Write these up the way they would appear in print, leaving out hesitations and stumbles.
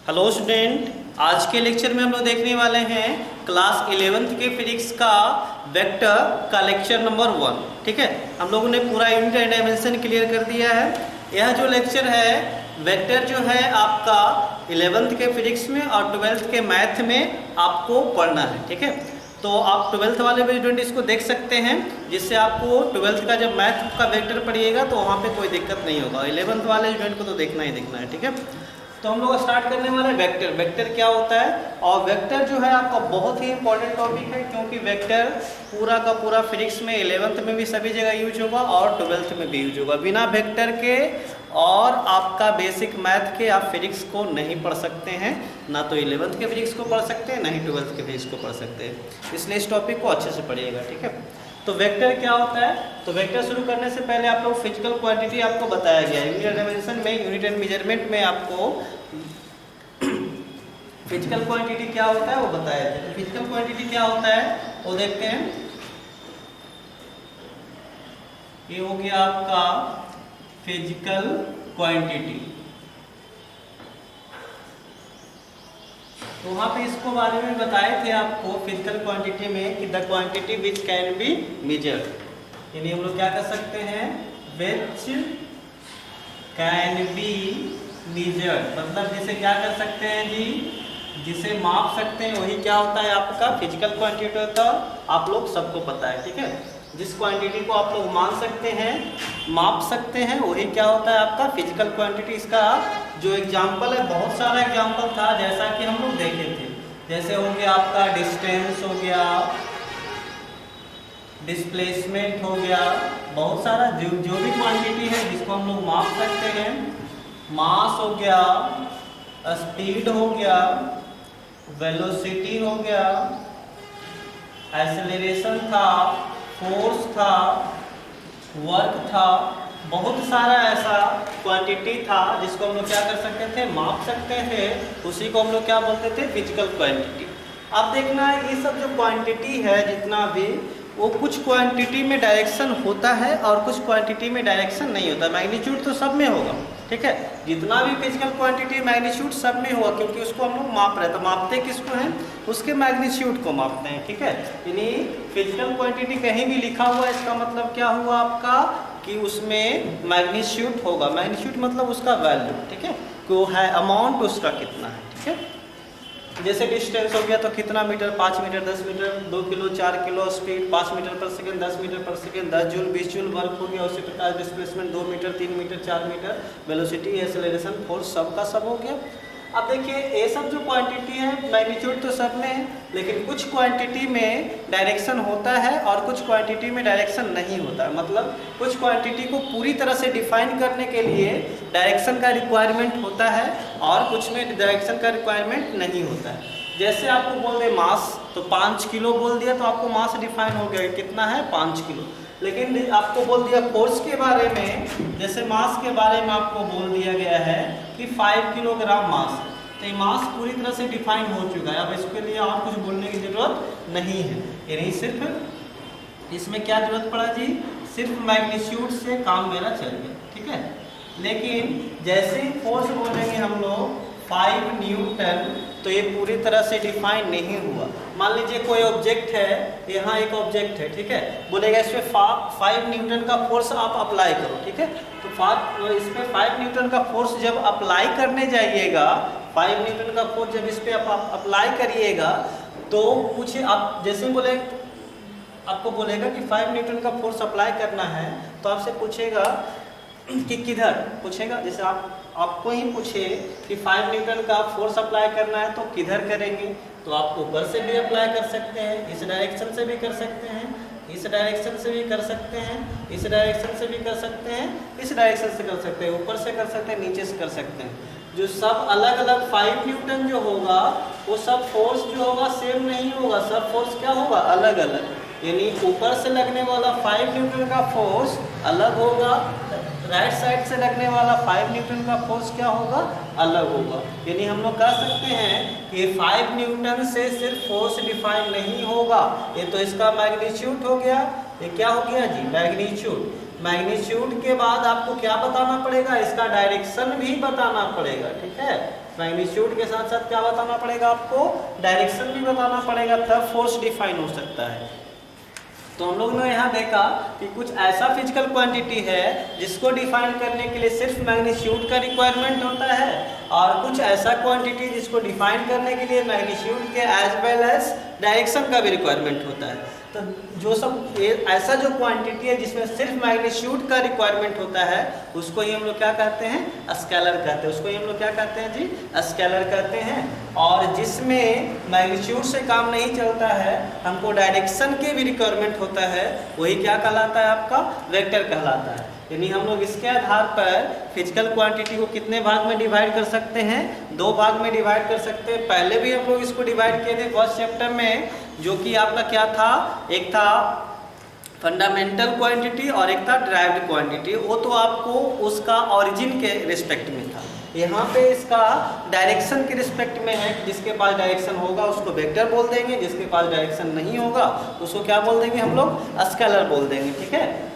Hello student, आज के lecture में हम लोग देखने वाले हैं क्लास 11th के फिजिक्स का वेक्टर का लेक्चर नंबर 1। ठीक है, हम लोगों ने पूरा यूनिट एंड डायमेंशन क्लियर कर दिया है। यह जो लेक्चर है वेक्टर जो है आपका 11th के फिजिक्स में और 12th के मैथ में आपको पढ़ना है। ठीक है, तो आप 12th वाले भी स्टूडेंट इसको देख सकते हैं, जिससे आपको 12th का जब मैथ का वेक्टर पढ़िएगा तो वहाँ पे कोई दिक्कत नहीं होगा। 11th वाले स्टूडेंट को तो देखना ही देखना है। ठीक है, तो हम लोग स्टार्ट करने वाले वेक्टर। वेक्टर क्या होता है, और वेक्टर जो है आपका बहुत ही इंपॉर्टेंट टॉपिक है, क्योंकि वेक्टर पूरा का पूरा फिजिक्स में 11th में भी सभी जगह यूज होगा और 12th में भी यूज होगा। बिना वेक्टर के और आपका बेसिक मैथ के आप फिजिक्स को नहीं पढ़ सकते हैं, ना तो 11th के फिजिक्स को पढ़ सकते हैं, ना ही 12th के फिजिक्स को पढ़ सकते हैं। इसलिए इस टॉपिक को अच्छे से पढ़िएगा। ठीक है, तो वेक्टर क्या होता है, तो वेक्टर शुरू करने से पहले आप लोग फिजिकल क्वांटिटी आपको बताया गया है। यूनिट डायमेंशन में, यूनिट एंड मेजरमेंट में आपको फिजिकल क्वांटिटी क्या होता है वो बताया था। तो फिजिकल क्वांटिटी क्या होता है वो देखते हैं। ये हो गया आपका फिजिकल क्वांटिटी। तो वहाँ पे इसको बारे में बताए थे आपको फिजिकल क्वांटिटी में कि the quantity which can be measured. यानी हम लोग क्या कर सकते हैं, विच कैन बी मेजर्ड, मतलब जिसे क्या कर सकते हैं जी, जिसे माप सकते हैं, वही क्या होता है आपका फिजिकल क्वांटिटी होता है। आप लोग सबको पता है। ठीक है, जिस क्वांटिटी को आप लोग मान सकते हैं, माप सकते हैं, वही क्या होता है आपका फिजिकल क्वांटिटी। इसका जो एग्जाम्पल है, बहुत सारा एग्जाम्पल था जैसा कि हम लोग देखे थे। जैसे हो गया आपका डिस्टेंस, हो गया डिस्प्लेसमेंट, हो गया बहुत सारा जो भी क्वांटिटी है जिसको हम लोग माप सकते हैं। मास हो गया, स्पीड हो गया, वेलोसिटी हो गया, एक्सेलरेशन था, फोर्स था, वर्क था, बहुत सारा ऐसा क्वांटिटी था जिसको हम लोग क्या कर सकते थे, माप सकते थे। उसी को हम लोग क्या बोलते थे, फिजिकल क्वांटिटी। अब देखना है ये सब जो क्वांटिटी है जितना भी, वो कुछ क्वांटिटी में डायरेक्शन होता है और कुछ क्वांटिटी में डायरेक्शन नहीं होता। मैग्नीट्यूड तो सब में होगा। ठीक है, जितना भी फिजिकल क्वांटिटी मैग्नीट्यूड सब में होगा, क्योंकि उसको हम लोग माप रहे हैं। तो मापते किसको हैं, उसके मैग्नीट्यूड को मापते हैं। ठीक है, यानी फिजिकल क्वांटिटी कहीं भी लिखा हुआ है, इसका मतलब क्या हुआ आपका कि उसमें मैग्नीट्यूड होगा। मैग्नीट्यूड मतलब उसका वैल्यू। ठीक है, वो है अमाउंट उसका कितना है। ठीक है, जैसे डिस्टेंस हो गया तो कितना meter, 5 meter, 10 meter, 2 kilo, 4 kilo, speed 5 meter per second, 10 meter per second, 10 joule, 20 joule, work हो गया। उसी प्रकार displacement 2 meter, 3 meter, 4 meter, velocity, acceleration, force, सब का सब हो गया। अब देखिए ये सब जो क्वांटिटी है मैग्नीट्यूड तो सब में है, लेकिन कुछ क्वांटिटी में डायरेक्शन होता है और कुछ क्वांटिटी में डायरेक्शन नहीं होता है। मतलब कुछ क्वांटिटी को पूरी तरह से डिफाइन करने के लिए डायरेक्शन का रिक्वायरमेंट होता है और कुछ में डायरेक्शन का रिक्वायरमेंट नहीं होता है। जैसे आपको बोल दे मास, तो 5 किलो बोल दिया तो आपको मास डिफाइन हो गया, कितना है 5 किलो। लेकिन आपको बोल दिया फोर्स के बारे में, जैसे मास के बारे में आपको बोल दिया गया है कि 5 किलोग्राम मास है, तो ये मास पूरी तरह से डिफाइन हो चुका है। अब इसके लिए और कुछ बोलने की जरूरत नहीं है। यानी सिर्फ इसमें क्या जरूरत पड़ा जी, सिर्फ मैग्नीट्यूड से काम मेरा चल गया। ठीक है, लेकिन जैसे ही फोर्स बोलेंगे हम लोग 5 न्यूटन, तो ये पूरी तरह से डिफाइन नहीं हुआ। मान लीजिए कोई ऑब्जेक्ट है, यहाँ एक ऑब्जेक्ट है। ठीक है, बोलेगा इस पर 5 न्यूटन का फोर्स आप अप्लाई करो। ठीक है, तो इस पर 5 न्यूटन का फोर्स जब अप्लाई करने जाइएगा, 5 न्यूटन का फोर्स जब इस पर आप अप्लाई करिएगा, तो कुछ आप जैसे बोले, आपको बोलेगा कि 5 न्यूटन का फोर्स अप्लाई करना है, तो आपसे पूछेगा कि किधर, पूछेगा जैसे आपको ही पूछे कि 5 न्यूटन का फोर्स अप्लाई करना है तो किधर करेंगे, तो आप ऊपर से भी अप्लाई कर सकते हैं, इस डायरेक्शन से भी कर सकते हैं, इस डायरेक्शन से भी कर सकते हैं, इस डायरेक्शन से भी कर सकते हैं, इस डायरेक्शन से कर सकते हैं, ऊपर से कर सकते हैं, नीचे से कर सकते हैं। जो सब अलग अलग 5 न्यूटन जो होगा, वो सब फोर्स जो होगा सेम नहीं होगा, सब फोर्स क्या होगा, अलग अलग। यानी ऊपर से लगने वाला 5 न्यूटन का फोर्स अलग होगा, राइट साइड से लगने वाला 5 न्यूटन का फोर्स क्या होगा, अलग होगा। यानी हम लोग कह सकते हैं कि 5 न्यूटन से सिर्फ फोर्स डिफाइन नहीं होगा, ये तो इसका मैग्नीट्यूड हो गया। ये क्या हो गया जी, मैग्नीट्यूड। मैग्नीट्यूड के बाद आपको क्या बताना पड़ेगा, इसका डायरेक्शन भी बताना पड़ेगा। ठीक है, मैग्नीट्यूड के साथ साथ क्या बताना पड़ेगा आपको, डायरेक्शन भी बताना पड़ेगा, तब फोर्स डिफाइन हो सकता है। तो हम लोग ने यहाँ देखा कि कुछ ऐसा फिजिकल क्वांटिटी है जिसको डिफाइन करने के लिए सिर्फ मैग्नीट्यूड का रिक्वायरमेंट होता है, और कुछ ऐसा क्वांटिटी जिसको डिफाइन करने के लिए मैग्नीट्यूड के एज वेल एज डायरेक्शन का भी रिक्वायरमेंट होता है। तो जो सब ऐसा जो क्वांटिटी है जिसमें सिर्फ मैग्नीट्यूड का रिक्वायरमेंट होता है उसको ही हम लोग क्या कहते हैं, स्केलर कहते हैं। उसको ही हम लोग क्या कहते हैं जी, स्केलर कहते हैं। और जिसमें मैग्नीट्यूड से काम नहीं चलता है, हमको डायरेक्शन के भी रिक्वायरमेंट होता है, वही क्या कहलाता है, आपका वेक्टर कहलाता है। यानी हम लोग इसके आधार पर फिजिकल क्वांटिटी को कितने भाग में डिवाइड कर सकते हैं, 2 भाग में डिवाइड कर सकते हैं। पहले भी हम लोग इसको डिवाइड किए थे फर्स्ट चैप्टर में, जो कि आपका क्या था, एक था फंडामेंटल क्वांटिटी और एक था ड्राइव्ड क्वांटिटी। वो तो आपको उसका ओरिजिन के रिस्पेक्ट में था। यहाँ पे इसका डायरेक्शन के रिस्पेक्ट में है, जिसके पास डायरेक्शन होगा उसको वेक्टर बोल देंगे, जिसके पास डायरेक्शन नहीं होगा उसको क्या बोल देंगे, हम लोग स्केलर बोल देंगे। ठीक है,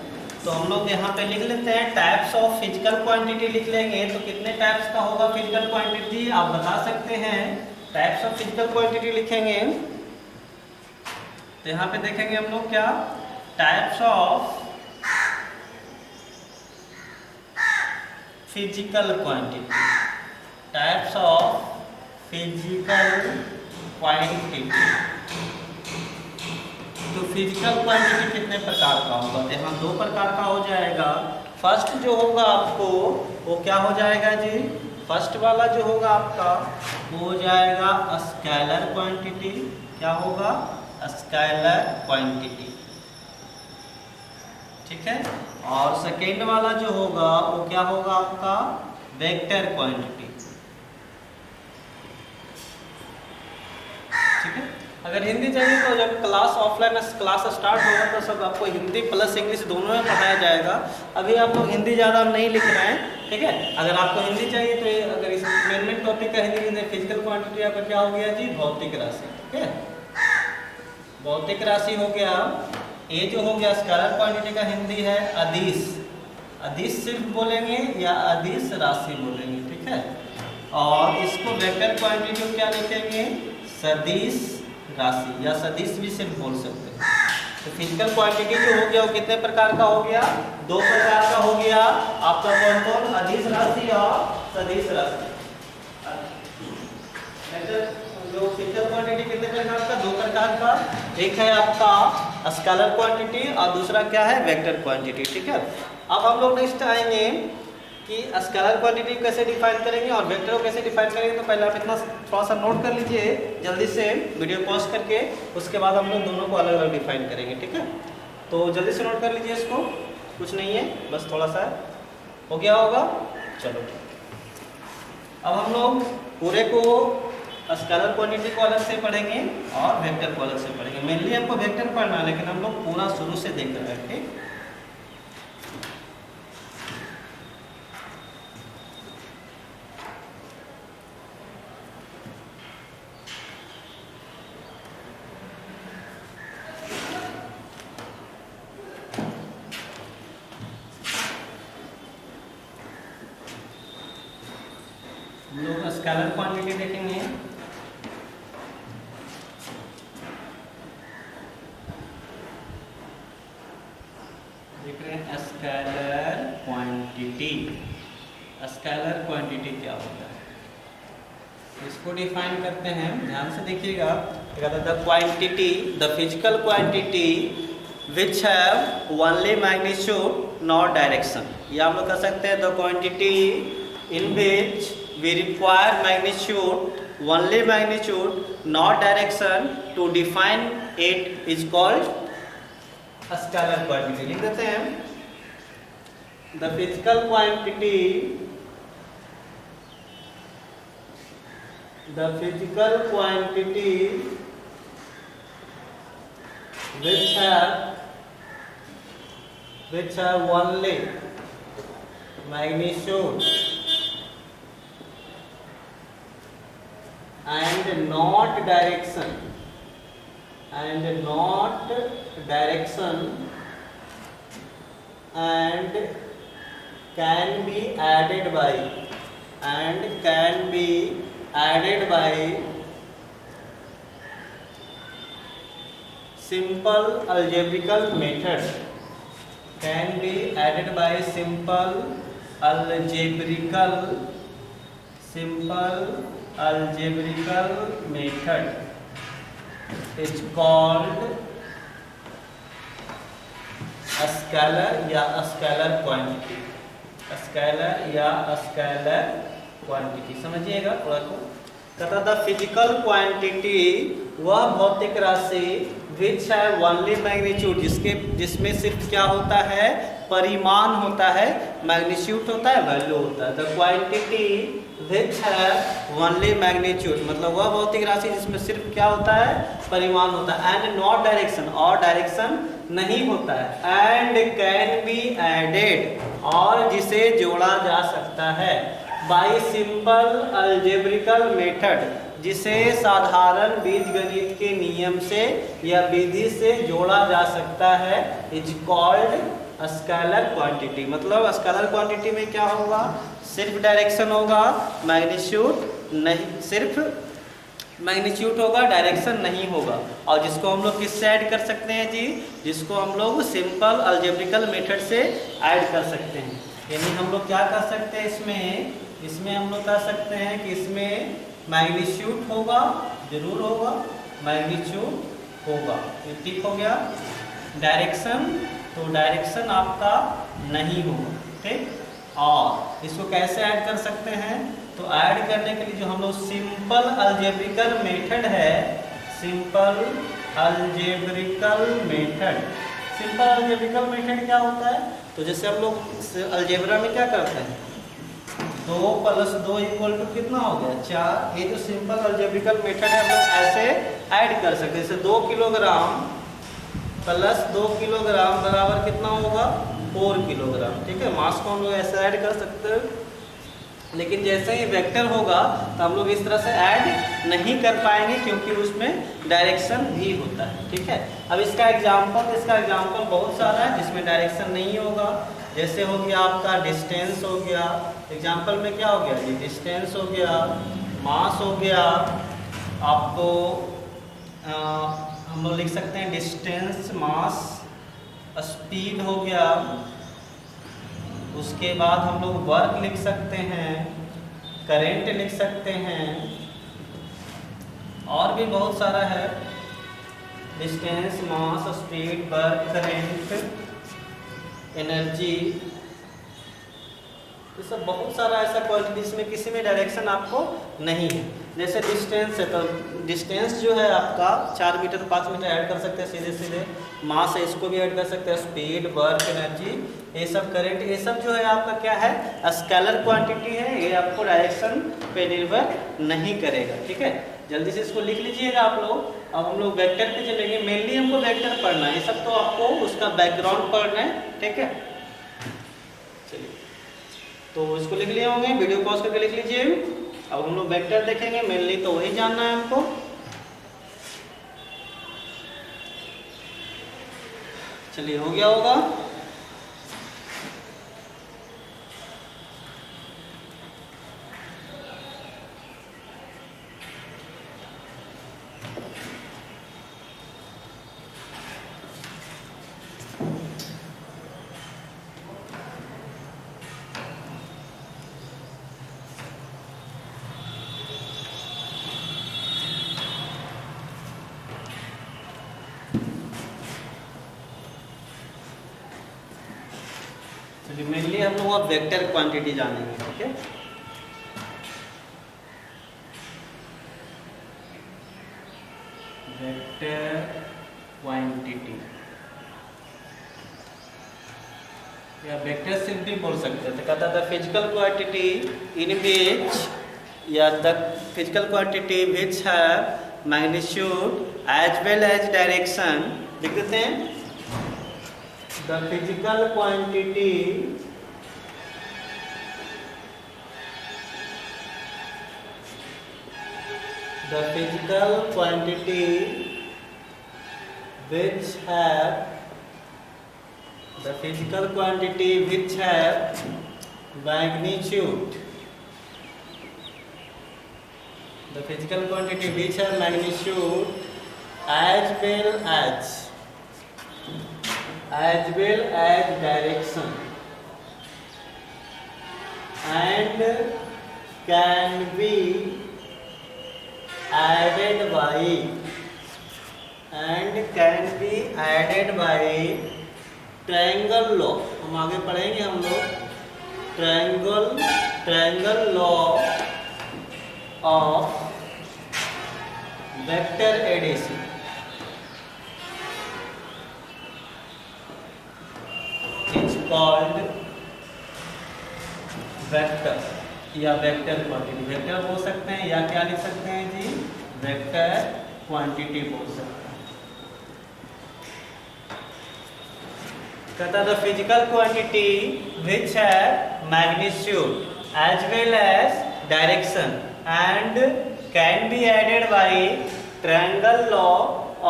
तो हम लोग यहाँ पे लिख लेते हैं टाइप्स ऑफ फिजिकल क्वांटिटी लिख लेंगे। तो कितने टाइप्स का होगा फिजिकल क्वांटिटी आप बता सकते हैं। टाइप्स ऑफ फिजिकल क्वांटिटी लिखेंगे तो यहाँ पे देखेंगे हम लोग क्या, types of physical quantity, types of physical quantity. तो फिजिकल क्वांटिटी कितने प्रकार का होगा, तो यहाँ 2 प्रकार का हो जाएगा। फर्स्ट जो होगा आपको वो क्या हो जाएगा जी, फर्स्ट वाला जो होगा आपका वो हो जाएगा स्केलर क्वांटिटी। क्या होगा, स्केलर क्वांटिटी। ठीक है, और सेकेंड वाला जो होगा वो क्या होगा आपका, वेक्टर क्वांटिटी। ठीक है, अगर हिंदी चाहिए तो जब क्लास ऑफलाइन क्लास स्टार्ट होगा तो सब आपको हिंदी प्लस इंग्लिश दोनों में पढ़ाया जाएगा। अभी आप लोग हिंदी ज़्यादा नहीं लिख रहे हैं, ठीक है। अगर आपको हिंदी चाहिए तो अगर इस मेन टॉपिक का हिंदी फिजिकल क्वांटिटी आपका क्या हो गया जी, भौतिक राशि। ठीक है, भौतिक राशि हो गया। ये जो हो गया स्केलर क्वांटिटी का हिंदी है अदिश। अदिश सिर्फ बोलेंगे या अदिश राशि बोलेंगे। ठीक है, और इसको वेक्टर क्वांटिटी को क्या लिखेंगे, सदिश राशि या सदिश भी सिर्फ बोल सकते हैं। तो फिजिकल क्वांटिटी जो हो गया वो कितने प्रकार का हो गया, 2 प्रकार का हो गया आपका, कौन कौन, अदिश राशि और सदिश राशि। जो फिजिकल क्वांटिटी कितने प्रकार का, 2 प्रकार का, एक है आपका स्केलर क्वांटिटी और दूसरा क्या है, वेक्टर क्वांटिटी। ठीक है, अब हम लोग नेक्स्ट आएंगे कि स्केलर क्वांटिटी कैसे डिफाइन करेंगे और वेक्टर को कैसे डिफाइन करेंगे। तो पहले आप इतना थोड़ा सा नोट कर लीजिए जल्दी से वीडियो पॉज करके, उसके बाद हम लोग दोनों को अलग अलग डिफाइन करेंगे। ठीक है, तो जल्दी से नोट कर लीजिए इसको, कुछ नहीं है, बस थोड़ा सा हो गया होगा। चलो अब हम लोग पूरे को स्केलर क्वांटिटी को अलग से पढ़ेंगे और वेक्टर को अलग से पढ़ेंगे। मेनली हमको वेक्टर पढ़ना है, लेकिन हम लोग पूरा शुरू से देख रहे हैं। ठीक, हम लोग स्केलर क्वांटिटी देखेंगे। देख रहे हैं स्केलर क्वांटिटी। स्केलर क्वांटिटी क्या होता है, इसको डिफाइन करते हैं, ध्यान से देखिएगा। The quantity, the physical quantity which have only magnitude not direction. या हम लोग कह सकते हैं the quantity in which we require magnitude, only magnitude, not direction to define it is called scalar quantity। लिख देते हैं the physical quantity, the physical quantity which have only magnitude and not direction, and can be added by, and can be added by simple algebraical method, can be added by simple algebraical method is called scalar या scalar quantity, scalar या scalar quantity. समझिएगा थोड़ा को। कहता the physical quantity वह भौतिक राशि विच है ओनली मैग्नीट्यूड, जिसमें सिर्फ क्या होता है, परिमाण होता है, मैग्नीट्यूड होता है, वैल्यू होता है। द क्वांटिटी विच है ओनली मैग्नीट्यूड, मतलब वह भौतिक राशि जिसमें सिर्फ क्या होता है, परिमाण होता है। एंड नॉट डायरेक्शन, और डायरेक्शन नहीं होता है। एंड कैन बी एडेड, और जिसे जोड़ा जा सकता है। बाय सिंपल अलजेब्रिकल मेथड, जिसे साधारण बीजगणित के नियम से या विधि से जोड़ा जा सकता है, इज कॉल्ड स्केलर क्वांटिटी। मतलब स्केलर क्वांटिटी में क्या होगा, सिर्फ डायरेक्शन होगा, मैग्नीट्यूड नहीं, सिर्फ मैग्नीट्यूड होगा, डायरेक्शन नहीं होगा। और जिसको हम लोग किससे ऐड कर सकते हैं जी, जिसको हम लोग सिंपल अलजेब्रिकल मेथड से ऐड कर सकते हैं। यानी हम लोग क्या कर सकते हैं, इसमें हम लोग कर सकते हैं कि इसमें मैग्नीट्यूड होगा, जरूर होगा, मैग्नीट्यूड होगा, ये ठीक हो गया। डायरेक्शन, तो डायरेक्शन आपका नहीं होगा, ठीक। और इसको कैसे ऐड कर सकते हैं, तो ऐड करने के लिए जो हम लोग सिंपल अलजेब्रिकल मेथड है, सिंपल अलजेब्रिकल मेथड क्या होता है, तो जैसे हम लोग अलजेब्रा में क्या करते हैं, 2 + 2 = कितना हो गया, 4। ये जो सिंपल अलजेब्रिकल मेथड है हम लोग ऐसे ऐड कर सकते हैं। जैसे 2 किलोग्राम + 2 किलोग्राम बराबर कितना होगा, 4 किलोग्राम, ठीक है। मास को हम लोग ऐसे ऐड कर सकते हैं। लेकिन जैसे ही वेक्टर होगा तो हम लोग इस तरह से ऐड नहीं कर पाएंगे, क्योंकि उसमें डायरेक्शन भी होता है, ठीक है। अब इसका एग्जाम्पल बहुत सारा है जिसमें डायरेक्शन नहीं होगा। जैसे हो गया आपका डिस्टेंस हो गया, एग्जाम्पल में क्या हो गया जी, डिस्टेंस हो गया, मास हो गया, आपको हम लोग लिख सकते हैं डिस्टेंस, मास, स्पीड हो गया। उसके बाद हम लोग वर्क लिख सकते हैं, करंट लिख सकते हैं, और भी बहुत सारा है, डिस्टेंस, मास, स्पीड, वर्क, करंट, एनर्जी, ये सब बहुत सारा ऐसा क्वांटिटी जिसमें किसी में डायरेक्शन आपको नहीं है। जैसे डिस्टेंस है तो डिस्टेंस जो है आपका 4 मीटर 5 मीटर ऐड कर सकते हैं सीधे। मास है, इसको भी ऐड कर सकते हैं, स्पीड, वर्क, एनर्जी, ये सब, करंट, ये सब जो है आपका क्या है, स्केलर क्वांटिटी है। ये आपको डायरेक्शन पे निर्भर नहीं करेगा, ठीक है। जल्दी से इसको लिख लीजिएगा आप लोग। अब हम लोग वेक्टर पे चलेंगे। मेनली हमको वेक्टर पढ़ना है, ये सब तो आपको उसका बैकग्राउंड पढ़ना है, ठीक है। चलिए, तो इसको लिख लिए होंगे, वीडियो पॉज करके लिख लीजिए। अब हम लोग वेक्टर देखेंगे, मेनली तो वही जानना है हमको। चलिए, हो गया होगा। मेनली हम लोग अब वेक्टर क्वांटिटी जानेंगे, ठीक है। वेक्टर क्वांटिटी या वेक्टर सिर्फ भी बोल सकते हैं। तो कहता था फिजिकल क्वांटिटी इन विच या द फिजिकल क्वांटिटी विच है magnitude as well as direction. लिख देते हैं, the physical quantity which have magnitude the physical quantity which है magnitude as well as direction and can be added by triangle law. हम आगे पढ़ेंगे हम लोग triangle law of vector addition. It's called vector या वेक्टर क्वांटिटी। वेक्टर बोल सकते हैं या क्या लिख सकते हैं जी, वेक्टर क्वांटिटी बोल सकते हैं। कहता द फिजिकल क्वांटिटी विच है magnitude as well as direction and can be added by triangle law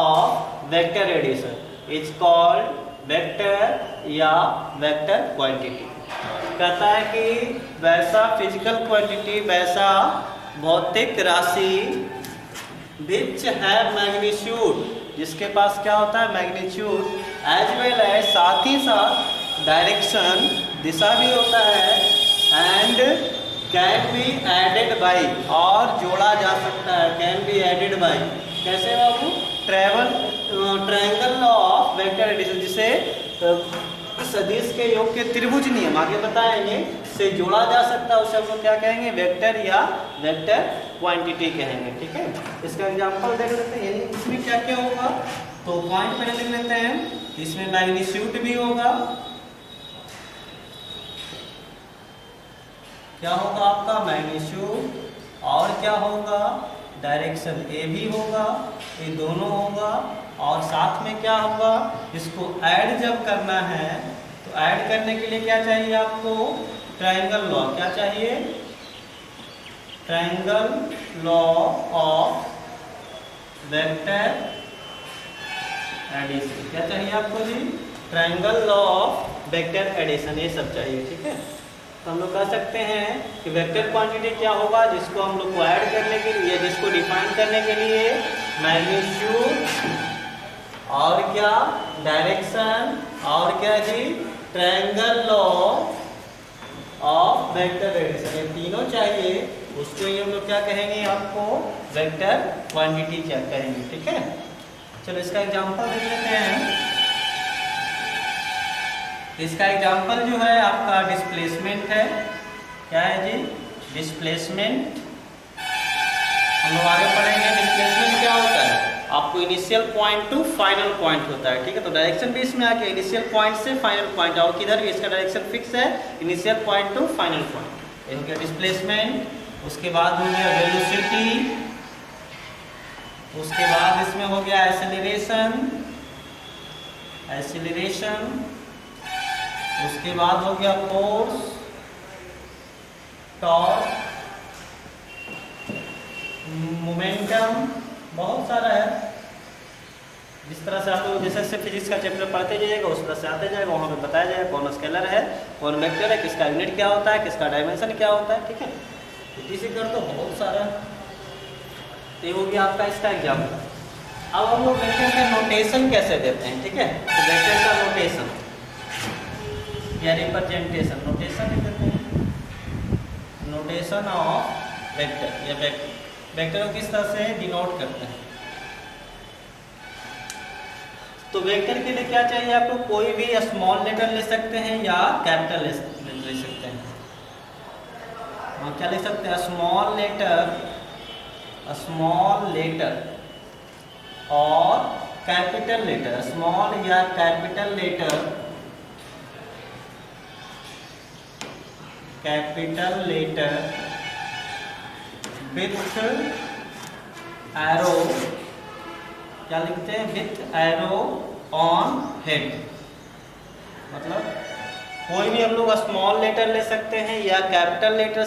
of vector addition. It's called vector या वेक्टर क्वांटिटी। कहता है कि वैसा फिजिकल क्वांटिटी, वैसा भौतिक राशि विच है मैग्नीट्यूड, जिसके पास क्या होता है मैग्नीट्यूड, एज वेल एज साथ ही साथ डायरेक्शन दिशा भी होता है, and can be added by और जोड़ा जा सकता है, कैन बी एडेड बाय कैसे बाबू, triangle law of vector addition, जिसे सदिश के योग के त्रिभुज नियम आगे बताएंगे से जोड़ा जा सकता है, उसे हम लोग क्या कहेंगे, वेक्टर या वेक्टर क्वांटिटी कहेंगे। ठीक है, इसका एग्जांपल देख लेते हैं। यानी इसमें क्या क्या होगा, तो पॉइंट पहले लिख लेते हैं। इसमें मैग्नीट्यूड भी होगा, क्या होगा आपका मैग्नीट्यूड, और क्या होगा डायरेक्शन ए भी होगा, ये दोनों होगा, और साथ में क्या होगा, इसको ऐड जब करना है तो ऐड करने के लिए क्या चाहिए आपको, ट्रायंगल लॉ। क्या चाहिए, triangle law of vector addition. क्या चाहिए आपको जी, triangle law of vector addition, ये सब चाहिए। ठीक है, तो हम लोग कह सकते हैं कि वेक्टर क्वांटिटी क्या होगा, जिसको हम लोग को ऐड करने के लिए, जिसको डिफाइन करने के लिए मैग्नीट्यूड और क्या डायरेक्शन और क्या जी triangle law of vector addition, ये तीनों चाहिए। उसको ही हम लोग क्या कहेंगे, आपको वेक्टर क्वांटिटी क्या कहेंगे। ठीक है, चलो इसका एग्जांपल देख लेते हैं। इसका एग्जांपल जो है आपका डिस्प्लेसमेंट है। क्या है जी, डिस्प्लेसमेंट। हम लोग आगे पढ़ेंगे डिस्प्लेसमेंट क्या होता है, आपको initial point two final point होता है। ठीक है, तो डायरेक्शन भी इसमें आके इनिशियल पॉइंट से फाइनल पॉइंट, और किधर भी इसका डायरेक्शन फिक्स है, initial point two final point. इनका डिस्प्लेसमेंट, उसके बाद हो गया वेलोसिटी, उसके बाद इसमें हो गया एक्सेलरेशन, उसके बाद हो गया फोर्स, टॉर्क, मोमेंटम, बहुत सारा है। जिस तरह से आप लोग जैसे फिजिक्स का चैप्टर पढ़ते जाइएगा उस तरह से आते जाएगा, वहाँ पे बताया जाएगा कौन स्केलर है, कौन वेक्टर है, किसका यूनिट क्या होता है, किसका डायमेंशन क्या होता है। ठीक है, इसी कर तो बहुत सारा। ये हो गया आपका इसका एग्जाम्पल। अब हम लोग वेक्टर का नोटेशन कैसे देते हैं। ठीक है, तो वेक्टर का नोटेशन या रिप्रेजेंटेशन, नोटेशन लिख देते हैं, नोटेशन ऑफ वेक्टर या वेक्टर को किस तरह से डिनोट करते हैं। तो वेक्टर के लिए क्या चाहिए आपको, कोई भी स्मॉल लेटर ले सकते हैं या कैपिटल ले सकते हैं। और क्या ले सकते हैं, स्मॉल लेटर और कैपिटल लेटर, स्मॉल या कैपिटल लेटर विथ एरो, क्या लिखते हैं, विथ एरो ऑन हेड। मतलब कोई भी हम लोग स्मॉल लेटर ले सकते हैं या कैपिटल लेटर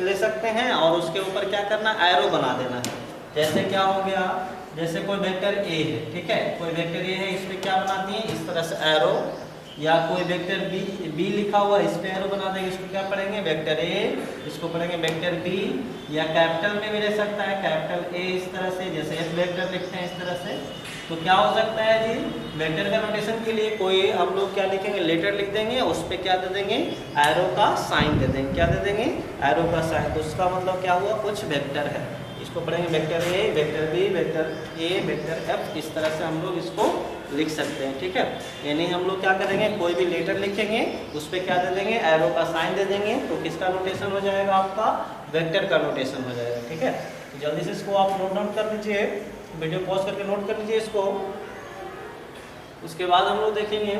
ले सकते हैं, और उसके ऊपर क्या करना, एरो बना देना है। जैसे क्या हो गया, जैसे कोई वेक्टर ए है। ठीक है, कोई वेक्टर ए है, इस पर क्या बनाती है, इस तरह से एरो या कोई वेक्टर बी लिखा हुआ इस पे एरो बना देंगे, इसको क्या पढ़ेंगे वेक्टर ए, इसको पढ़ेंगे वेक्टर बी, या कैपिटल में भी रह सकता है कैपिटल ए इस तरह से, जैसे एफ वेक्टर लिखते हैं इस तरह से। तो क्या हो सकता है जी, वेक्टर का नोटेशन के लिए कोई हम लोग क्या लिखेंगे लेटर लिख देंगे, उस पर क्या दे देंगे एरो का साइन दे देंगे, क्या दे देंगे एरो का साइन। तो उसका मतलब क्या हुआ कुछ वेक्टर है, इसको पढ़ेंगे vector A, vector B, vector A, vector F, इस तरह से हम लोग इसको लिख सकते हैं। ठीक है, यानी हम लोग क्या करेंगे कोई भी लेटर लिखेंगे उस पर क्या दे देंगे एरो का साइन दे देंगे, तो किसका नोटेशन हो जाएगा आपका वेक्टर का नोटेशन हो जाएगा। ठीक है, तो जल्दी से इसको आप नोट डाउन कर लीजिए, वीडियो पॉज करके नोट कर लीजिए इसको। उसके बाद हम लोग देखेंगे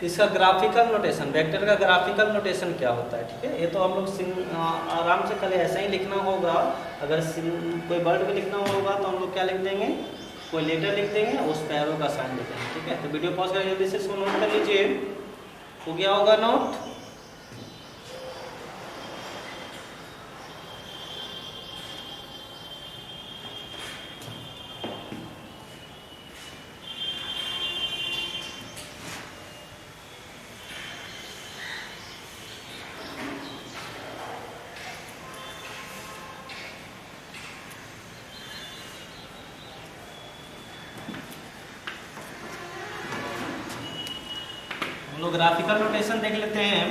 इसका ग्राफिकल नोटेशन, वेक्टर का ग्राफिकल नोटेशन क्या होता है। ठीक है, ये तो हम लोग आराम से कल ऐसा ही लिखना होगा, अगर कोई वर्ड भी लिखना होगा तो हम लोग क्या लिख देंगे कोई लेटर लिख देंगे उस पर एरो का साइन लिख देंगे। ठीक है, तो वीडियो पॉज करके जल्दी से इसको नोट कर लीजिए, हो गया होगा नोट। हम लोग ग्राफिकल नोटेशन देख लेते हैं।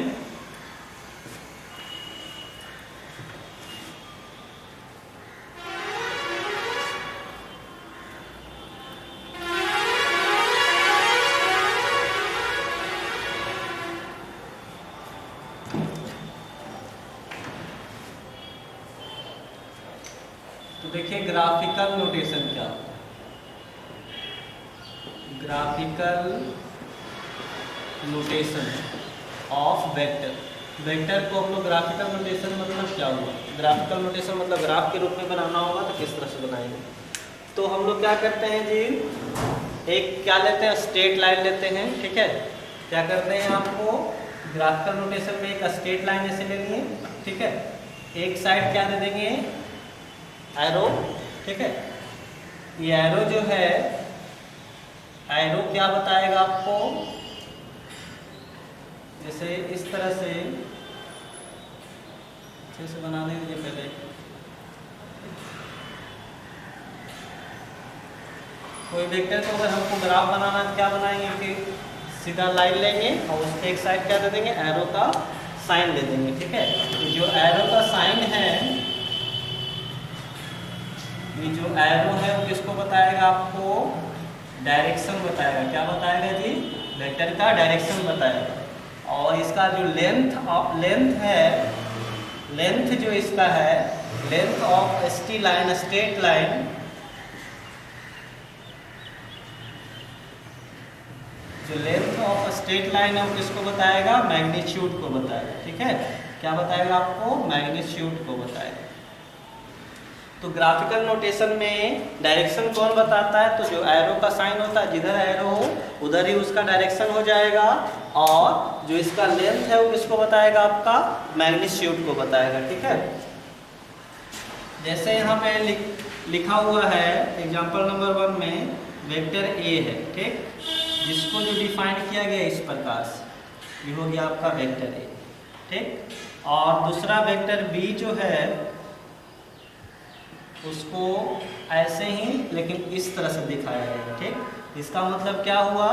तो देखिए ग्राफिकल नोटेशन क्या होता है। Graphical notation of vector, vector को हम लोग ग्राफिकल नोटेशन मतलब क्या हुआ, ग्राफिकल नोटेशन मतलब ग्राफ के रूप में बनाना होगा तो किस तरह से बनाएंगे। तो हम लोग क्या करते हैं जी, एक क्या लेते हैं स्ट्रेट लाइन लेते हैं। ठीक है, क्या करते हैं आपको ग्राफिकल नोटेशन में एक स्ट्रेट लाइन ऐसे लेनी है। ठीक है, एक साइड क्या दे देंगे एरो। ठीक है, ये एरो जो है एरो क्या बताएगा आपको, जैसे इस तरह से अच्छे से बना देंगे पहले। कोई वेक्टर को अगर हमको ग्राफ बनाना है तो क्या बनाएंगे कि सीधा लाइन लेंगे और उस पर एक साइड क्या दे देंगे एरो का साइन दे देंगे। ठीक है, तो जो एरो का साइन है, ये जो एरो है वो किसको बताएगा आपको डायरेक्शन बताएगा। क्या बताएगा जी, वेक्टर का डायरेक्शन बताएगा। और इसका जो लेंथ है, लेंथ जो इसका है length of ST line straight line, जो लेंथ ऑफ स्ट्रेट लाइन है वो किसको बताएगा मैग्नीट्यूड को बताएगा। ठीक है, क्या बताएगा आपको मैग्नीट्यूड को बताएगा। तो ग्राफिकल नोटेशन में डायरेक्शन कौन बताता है, तो जो एरो का साइन होता है जिधर एरो हो उधर ही उसका डायरेक्शन हो जाएगा, और जो इसका लेंथ है वो किसको बताएगा आपका मैग्नीट्यूड को बताएगा। ठीक है, जैसे यहाँ पे लिखा हुआ है एग्जांपल नंबर 1 में वेक्टर ए है। ठीक, जिसको जो डिफाइन किया गया इस प्रकार से, ये हो गया आपका वेक्टर ए। ठीक, और दूसरा वेक्टर बी जो है उसको ऐसे ही लेकिन इस तरह से दिखाया गया। ठीक, इसका मतलब क्या हुआ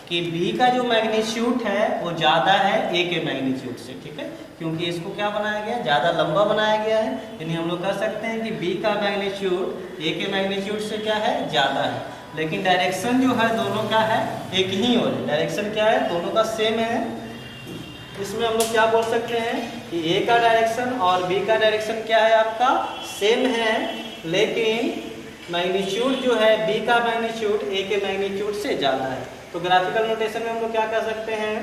कि B का जो मैग्नीट्यूड है वो ज़्यादा है A के मैग्नीट्यूड से। ठीक है, क्योंकि इसको क्या बनाया गया ज़्यादा लंबा बनाया गया है, यानी हम लोग कह सकते हैं कि B का मैग्नीट्यूड A के मैग्नीट्यूड से क्या है ज़्यादा है, लेकिन डायरेक्शन जो है दोनों का है एक ही और डायरेक्शन क्या है दोनों का सेम है। इसमें हम लोग क्या बोल सकते हैं कि A का डायरेक्शन और B का डायरेक्शन क्या है आपका सेम है, लेकिन मैग्नीट्यूड जो है B का मैग्नीट्यूड A के मैग्नीट्यूड से ज़्यादा है। तो ग्राफिकल नोटेशन में हम लोग क्या कर सकते हैं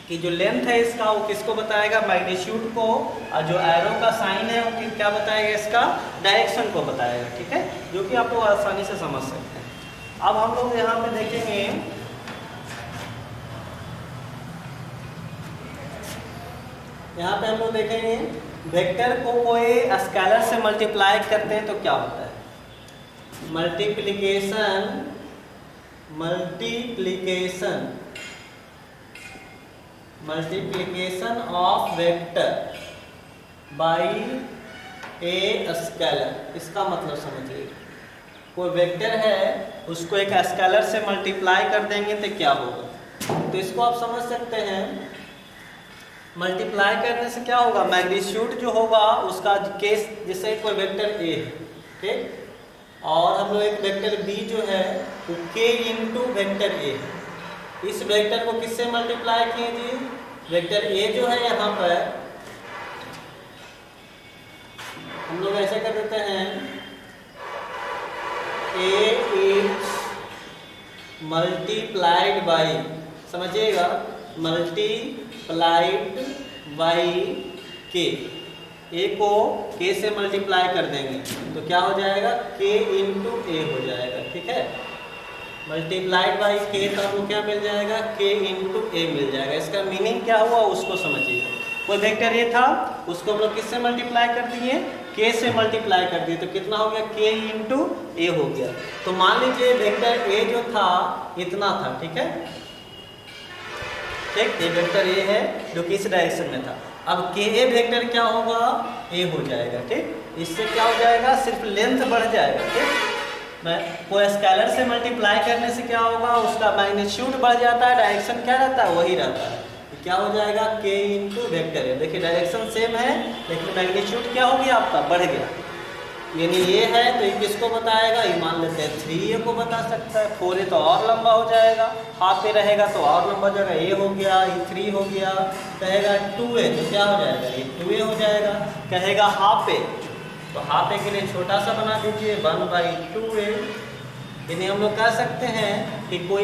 कि जो लेंथ है इसका वो किसको बताएगा मैग्नीट्यूड को, और जो एरो का साइन है वो क्या बताएगा इसका डायरेक्शन को बताएगा। ठीक है, जो कि आप लोग आसानी से समझ सकते हैं। अब हम लोग यहाँ पे देखेंगे, यहाँ पे हम लोग देखेंगे वेक्टर को कोई स्केलर से मल्टीप्लाई करते हैं तो क्या होता है, multiplication of vector by a scalar. इसका मतलब समझिए, कोई वेक्टर है उसको एक स्केलर से मल्टीप्लाई कर देंगे तो क्या होगा। तो इसको आप समझ सकते हैं, मल्टीप्लाई करने से क्या होगा, मैग्नीट्यूड जो होगा उसका केस, जैसे कोई वेक्टर ए है, ठीक, और हम लोग एक वेक्टर बी जो है वो के इंटू वेक्टर ए है। इस वेक्टर को किससे मल्टीप्लाई किए जी, वेक्टर ए जो है यहाँ पर हम लोग ऐसे कर देते हैं, ए इज मल्टीप्लाइड बाई, समझिएगा, मल्टीप्लाइड बाई के। ए को के से मल्टीप्लाई कर देंगे तो क्या हो जाएगा, के इंटू ए हो जाएगा, ठीक है। मल्टीप्लाइड बाई के तो हमको क्या मिल जाएगा, के इंटू ए मिल जाएगा। इसका मीनिंग क्या हुआ उसको समझिएगा। कोई वेक्टर ए था उसको हम लोग किससे मल्टीप्लाई कर दिए, के से मल्टीप्लाई कर दिए, तो कितना हो गया, के इंटू ए हो गया। तो मान लीजिए वेक्टर ए जो था इतना था, ठीक है, ठीक, ये वेक्टर ए है जो कि इस डायरेक्शन में था। अब के ए वेक्टर क्या होगा, ए हो जाएगा, ठीक। इससे क्या हो जाएगा, सिर्फ लेंथ बढ़ जाएगा, ठीक। मैं कोई स्केलर से मल्टीप्लाई करने से क्या होगा, उसका मैग्नीट्यूड बढ़ जाता है, डायरेक्शन क्या रहता है, वही रहता है। तो क्या हो जाएगा, के इंटू वेक्टर है। देखिए डायरेक्शन सेम है लेकिन मैग्नीट्यूड क्या हो गया आपका, बढ़ गया। यानी ये है तो ये किसको बताएगा, ये मान लेते हैं 3a को बता सकता है। 4a तो और लंबा हो जाएगा, हाफ ए रहेगा तो और लंबा हो जाएगा, ए हो गया, ये 3 हो गया। कहेगा 2a तो क्या हो जाएगा, ये 2a हो जाएगा। कहेगा हाफ ए तो हाफ ए के लिए छोटा सा बना दीजिए, 1/2a। यानी हम लोग कह सकते हैं कि कोई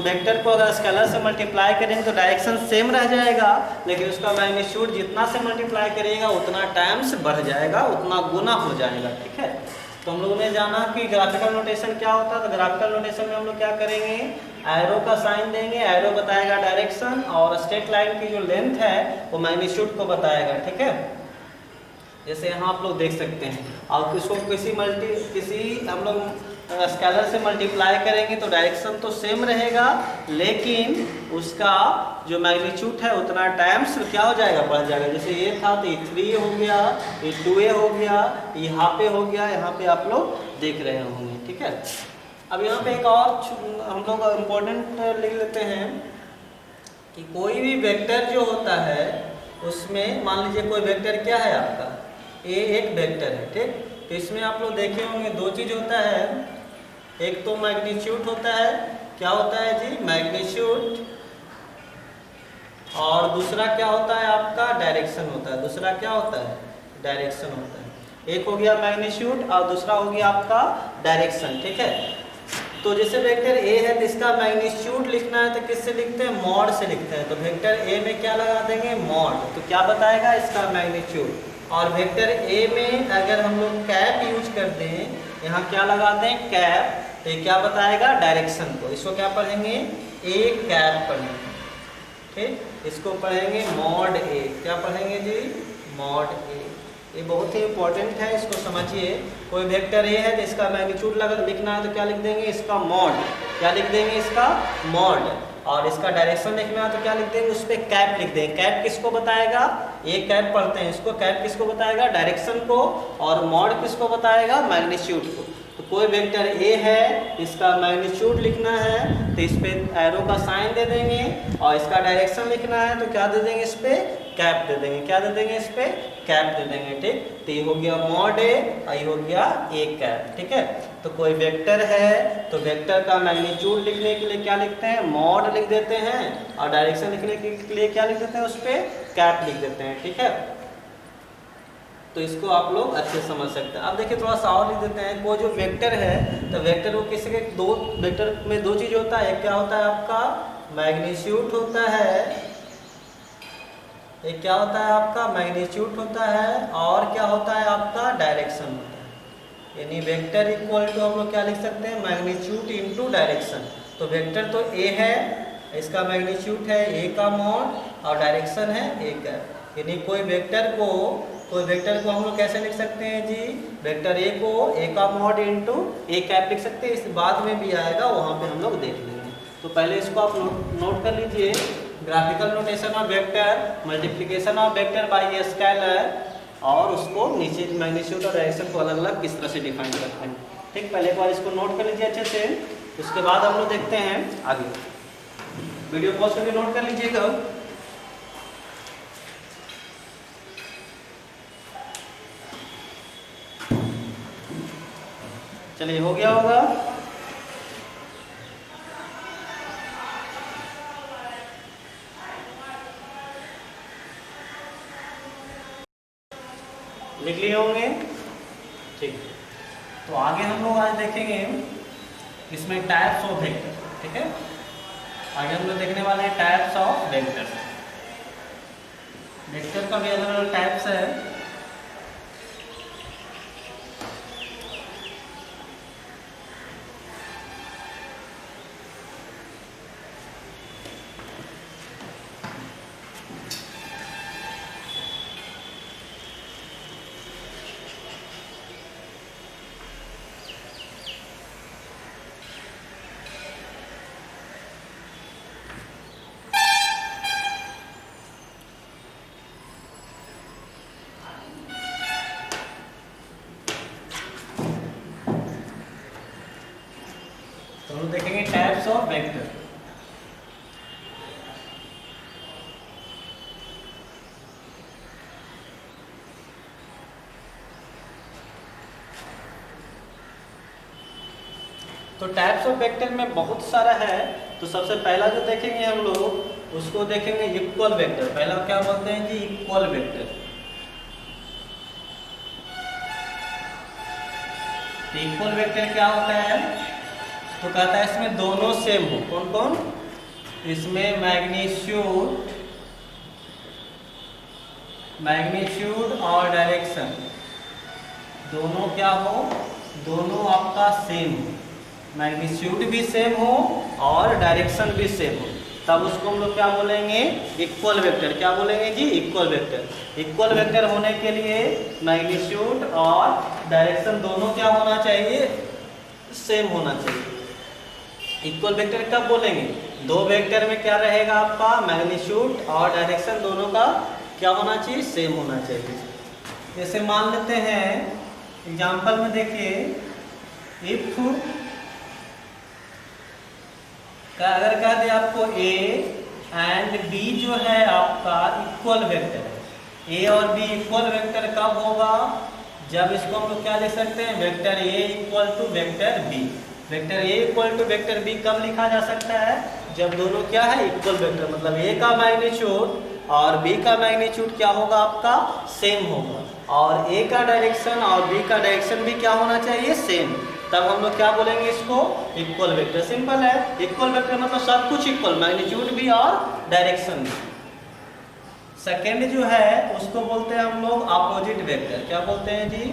वेक्टर को अगर स्केलर से मल्टीप्लाई करेंगे तो डायरेक्शन सेम रह जाएगा, लेकिन उसका मैग्नीट्यूड जितना से मल्टीप्लाई करेगा उतना टाइम्स बढ़ जाएगा, उतना गुना हो जाएगा, ठीक है। तो हम लोगों ने जाना कि ग्राफिकल नोटेशन क्या होता है। तो ग्राफिकल नोटेशन में हम लोग क्या करेंगे, एरो का साइन देंगे, एरो बताएगा डायरेक्शन और स्ट्रेट लाइन की जो लेंथ है वो मैग्नीट्यूड को बताएगा, ठीक है। जैसे यहाँ आप लोग देख सकते हैं, और किसको किसी हम लोग स्केलर से मल्टीप्लाई करेंगे तो डायरेक्शन तो सेम रहेगा, लेकिन उसका जो मैग्नीट्यूड है उतना टाइम्स क्या हो जाएगा, बढ़ जाएगा। जैसे ये था तो ये 3 हो गया, ये 2a हो गया, ये हाफ ए हो गया, यहाँ पे आप लोग देख रहे होंगे, ठीक है। अब यहाँ पे एक और हम लोग इम्पोर्टेंट लिख लेते हैं कि कोई भी वेक्टर जो होता है उसमें मान लीजिए कोई वेक्टर क्या है आपका, ए एक वेक्टर है, ठीक। तो इसमें आप लोग देखे होंगे दो चीज़ होता है, एक तो मैग्नीट्यूड होता है, क्या होता है जी, मैग्नीट्यूड, और दूसरा क्या होता है आपका, डायरेक्शन होता है। दूसरा क्या होता है, डायरेक्शन होता है। एक हो गया मैग्नीट्यूड और दूसरा हो गया आपका डायरेक्शन, ठीक है। तो जैसे वेक्टर ए है तो इसका मैग्नीट्यूड लिखना है तो किससे लिखते हैं, मॉड से लिखते हैं। तो वेक्टर ए में क्या लगा देंगे, मॉड, तो क्या बताएगा इसका मैग्नीट्यूड। और वेक्टर ए में अगर हम लोग कैप यूज कर दें, यहाँ क्या लगाते हैं, कैप, तो ये क्या बताएगा, डायरेक्शन को। इसको क्या पढ़ेंगे, ए कैप पढ़ेंगे, ठीक। इसको पढ़ेंगे मॉड ए, क्या पढ़ेंगे जी, मॉड ए। ये बहुत ही इंपॉर्टेंट है, इसको समझिए। कोई वेक्टर ए है तो इसका मैग्नीट्यूड लिखना है तो क्या लिख देंगे, इसका मॉड, क्या लिख देंगे, इसका मॉड। और इसका डायरेक्शन लिखना है तो क्या लिख देंगे, उस पर कैप लिख देंगे। कैप किसको बताएगा, ये कैप पढ़ते हैं, इसको कैप किसको बताएगा, डायरेक्शन को, और मॉड किसको बताएगा, मैग्नीट्यूड को। तो कोई वेक्टर ए है, इसका मैग्नीट्यूड लिखना है तो इस पर एरो का साइन दे देंगे, और इसका डायरेक्शन लिखना है तो क्या दे देंगे, इस पर कैप दे देंगे। क्या दे देंगे, इस पर कैप दे देंगे, ठीक। तो ये हो गया मॉड ए और ये हो गया ए कैप, ठीक है। तो कोई वेक्टर है तो वेक्टर का मैग्नीट्यूड लिखने के लिए क्या लिखते हैं, मॉड लिख देते हैं, और डायरेक्शन लिखने के लिए क्या लिख देते हैं, उस पर कैप लिख देते हैं, ठीक है। तो इसको आप लोग अच्छे समझ सकते हैं। अब देखिए थोड़ा सा और लिख देते हैं, वो जो वेक्टर है तो वेक्टर को किसी के दो वेक्टर में दो चीज़ होता है, क्या होता है आपका मैग्नीट्यूड होता है, एक क्या होता है आपका मैग्नीट्यूड होता है, और क्या होता है आपका डायरेक्शन होता है। यानी वेक्टर इक्वल टू हम लोग क्या लिख सकते हैं, मैग्नीट्यूड इनटू डायरेक्शन। तो वेक्टर तो ए है, इसका मैग्नीट्यूड है ए का मॉड और डायरेक्शन है ए का। यानी कोई वेक्टर को कोई वेक्टर को हम लोग कैसे लिख सकते हैं जी, वेक्टर ए को ए का मॉड इंटू ए कैप लिख सकते हैं। इस बाद में भी आएगा, वहाँ पे हम लोग देख लेंगे। तो पहले इसको आप नोट कर लीजिए, graphical notation of vector, multiplication of vector by scalar, और उसको नीचे मैग्नीट्यूड और डायरेक्शन को अलग अलग किस तरह से डिफाइन करते हैं। ठीक, पहले एक बार इसको नोट कर लीजिए अच्छे से, उसके बाद हम लोग देखते हैं आगे। वीडियो पॉज करके नोट कर लीजिएगा। चलिए, हो गया होगा। लिख लिए होंगे। ठीक, तो आगे हम लोग आज देखेंगे इसमें टाइप्स ऑफ वेक्टर। ठीक है, आगे हम लोग देखने वाले हैं टाइप्स ऑफ वेक्टर। वेक्टर का भी अलग अलग टाइप्स है। तो हम देखेंगे टाइप्स ऑफ वेक्टर। तो टाइप्स ऑफ वेक्टर में बहुत सारा है। तो सबसे पहला जो देखेंगे हम लोग, उसको देखेंगे इक्वल वेक्टर। पहला क्या बोलते हैं जी, इक्वल वेक्टर। इक्वल वेक्टर क्या होता है, तो कहता है इसमें दोनों सेम हो। कौन कौन, इसमें मैग्नीट्यूड और डायरेक्शन दोनों क्या हो, दोनों आपका सेम हो। मैग्नीट्यूड भी सेम हो और डायरेक्शन भी सेम हो, तब उसको हम लोग क्या बोलेंगे, इक्वल वेक्टर। क्या बोलेंगे जी, इक्वल वेक्टर। इक्वल वेक्टर होने के लिए मैग्नीट्यूड और डायरेक्शन दोनों क्या होना चाहिए, सेम होना चाहिए। इक्वल वेक्टर कब बोलेंगे, दो वेक्टर में क्या रहेगा आपका, मैग्नीट्यूड और डायरेक्शन दोनों का क्या होना चाहिए, सेम होना चाहिए। जैसे मान लेते हैं एग्जांपल में, देखिए इफ अगर कह दे आपको ए एंड बी जो है आपका इक्वल वेक्टर है। ए और बी इक्वल वेक्टर कब होगा, जब इसको हम लोग क्या लिख सकते हैं, vector A equal to vector B. Vector A equal to vector B कब लिखा जा सकता है, जब दोनों क्या है, इक्वल वेक्टर। मतलब ए का मैग्नीट्यूड और बी का मैग्नीट्यूड क्या होगा आपका, सेम होगा, और ए का डायरेक्शन और बी का डायरेक्शन भी क्या होना चाहिए, सेम। तब हम लोग क्या बोलेंगे इसको, इक्वल वेक्टर। सिंपल है, इक्वल वेक्टर मतलब सब कुछ इक्वल, मैग्नीट्यूड भी और डायरेक्शन भी। सेकेंड जो है उसको बोलते हैं हम लोग अपोजिट वेक्टर। क्या बोलते हैं जी,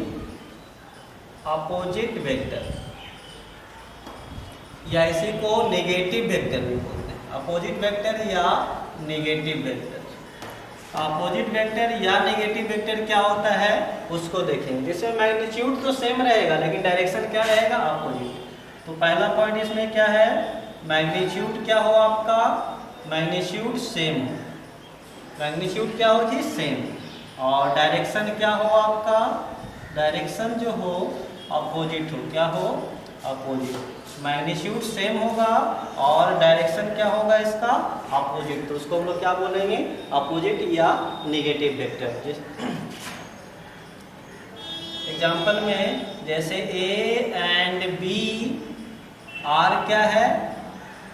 अपोजिट वेक्टर, या इसी को नेगेटिव वेक्टर भी बोलते हैं। अपोजिट वेक्टर या नेगेटिव वेक्टर। अपोजिट वेक्टर या नेगेटिव वेक्टर क्या होता है उसको देखेंगे। जैसे मैग्नीट्यूड तो सेम रहेगा लेकिन डायरेक्शन क्या रहेगा, अपोजिट। तो पहला पॉइंट इसमें क्या है, मैग्नीट्यूड क्या हो आपका, मैग्नीट्यूड सेम हो। मैग्नीट्यूड क्या हो जी, सेम। और डायरेक्शन क्या हो आपका, डायरेक्शन जो हो अपोजिट हो। क्या हो, अपोजिट। मैग्नीट्यूड सेम होगा और डायरेक्शन क्या होगा इसका, अपोजिट। तो उसको हम लोग क्या बोलेंगे, अपोजिट या नेगेटिव वेक्टर। एग्जांपल में जैसे ए एंड बी आर क्या है,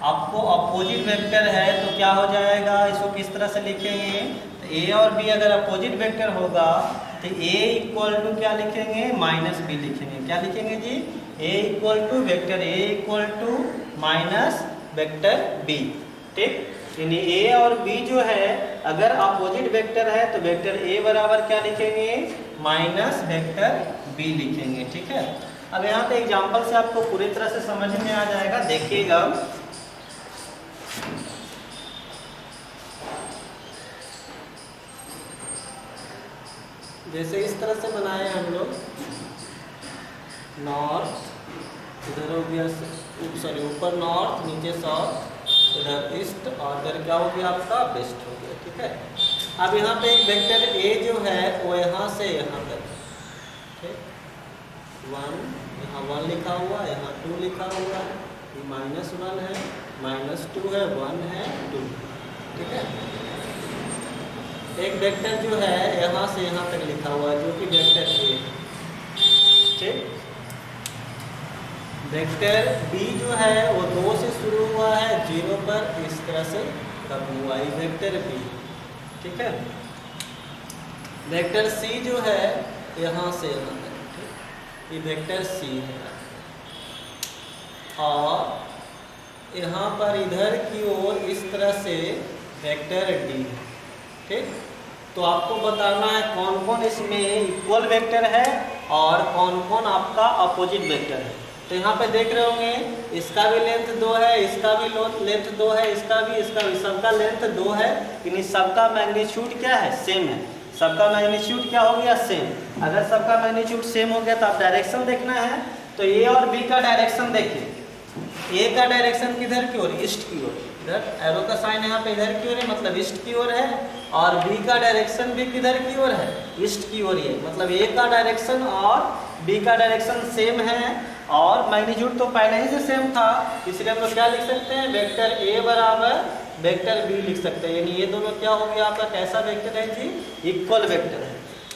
आपको अपोजिट वेक्टर है तो क्या हो जाएगा, इसको किस तरह से लिखेंगे, तो ए और बी अगर अपोजिट वेक्टर होगा तो ए इक्वल टू क्या लिखेंगे, माइनस बी लिखेंगे। क्या लिखेंगे जी, A equal to vector A equal to minus vector B. ठीक, यानी ए और बी जो है अगर अपोजिट वेक्टर है तो वेक्टर ए बराबर क्या लिखेंगे, माइनस वेक्टर बी लिखेंगे। ठीक है, अब यहाँ पे एग्जांपल से आपको पूरी तरह से समझ में आ जाएगा, देखिएगा। जैसे इस तरह से बनाए हम लोग, नॉर्थ, इधर हो गया सॉरी ऊपर नॉर्थ, नीचे साउथ, इधर ईस्ट और इधर क्या हो गया आपका वेस्ट हो गया। ठीक है, अब यहाँ पे एक वेक्टर ए जो है वो यहाँ से यहाँ तक, ठीक, 1 यहाँ 1 लिखा हुआ, यहाँ 2 लिखा हुआ है, ये -1 है, -2 है, 1 है, 2। ठीक है, एक वेक्टर जो है यहाँ से यहाँ तक लिखा हुआ है जो कि वेक्टर ए है। ठीक, वेक्टर बी जो है वो 2 से शुरू हुआ है, 0 पर इस तरह से खत्म हुआ, ये वेक्टर बी। ठीक है, वेक्टर सी जो है यहाँ से यहाँ तक, ठीक, ये वेक्टर सी है, और यहाँ पर इधर की ओर इस तरह से वेक्टर डी है। ठीक, तो आपको बताना है कौन कौन इसमें इक्वल वेक्टर है और कौन कौन आपका अपोजिट वेक्टर है। तो यहाँ पे देख रहे होंगे इसका भी लेंथ 2 है, इसका भी लेंथ 2 है, इसका भी सबका लेंथ 2 है, लेकिन सबका मैग्नीट्यूड क्या है, सेम है। सबका मैग्नीट्यूड क्या हो गया, सेम। अगर सबका मैग्नीट्यूड सेम हो गया तो आप डायरेक्शन देखना है, तो ए और बी का डायरेक्शन देखिए। ए का डायरेक्शन किधर की ओर, ईस्ट की ओर, इधर एरो का साइन यहाँ पे इधर की ओर है, मतलब ईस्ट की ओर है, और बी का डायरेक्शन भी किधर की ओर है, ईस्ट की ओर है, मतलब ए का डायरेक्शन और बी का डायरेक्शन सेम है, और मैग्नीट्यूड तो पहले ही से सेम था, इसलिए हम लोग क्या लिख सकते हैं, वेक्टर ए बराबर वेक्टर बी लिख सकते हैं, यानी ये दोनों क्या हो गया आपका, कैसा वेक्टर है जी, इक्वल वेक्टर है।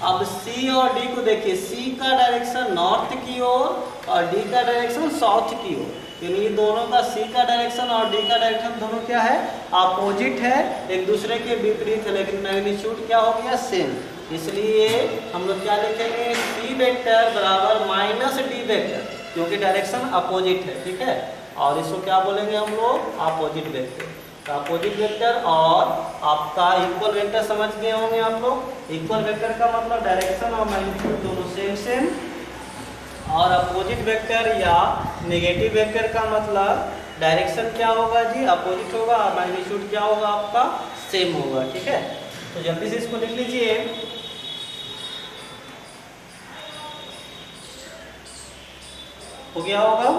अब सी और डी को देखिए, सी का डायरेक्शन नॉर्थ की ओर और डी का डायरेक्शन साउथ की ओर, यानी ये दोनों का, सी का डायरेक्शन और डी का डायरेक्शन दोनों क्या है, अपोजिट है, एक दूसरे के विपरीत है, लेकिन मैग्नीट्यूड क्या हो गया, सेम। इसलिए हम लोग क्या लिखेंगे, सी वेक्टर बराबर -डी वेक्टर, क्योंकि डायरेक्शन अपोजिट है। ठीक है, और इसको क्या बोलेंगे हम लोग, अपोजिट वेक्टर। तो अपोजिट वेक्टर और आपका इक्वल वेक्टर समझ गए होंगे आप लोग। इक्वल वेक्टर का मतलब डायरेक्शन और मैग्नीट्यूड दोनों सेम सेम, और अपोजिट वेक्टर या नेगेटिव वेक्टर का मतलब डायरेक्शन क्या होगा जी, अपोजिट होगा, और मैग्नीट्यूड क्या होगा आपका, सेम होगा। ठीक है, तो जल्दी से इसको लिख लीजिए। हो गया होगा,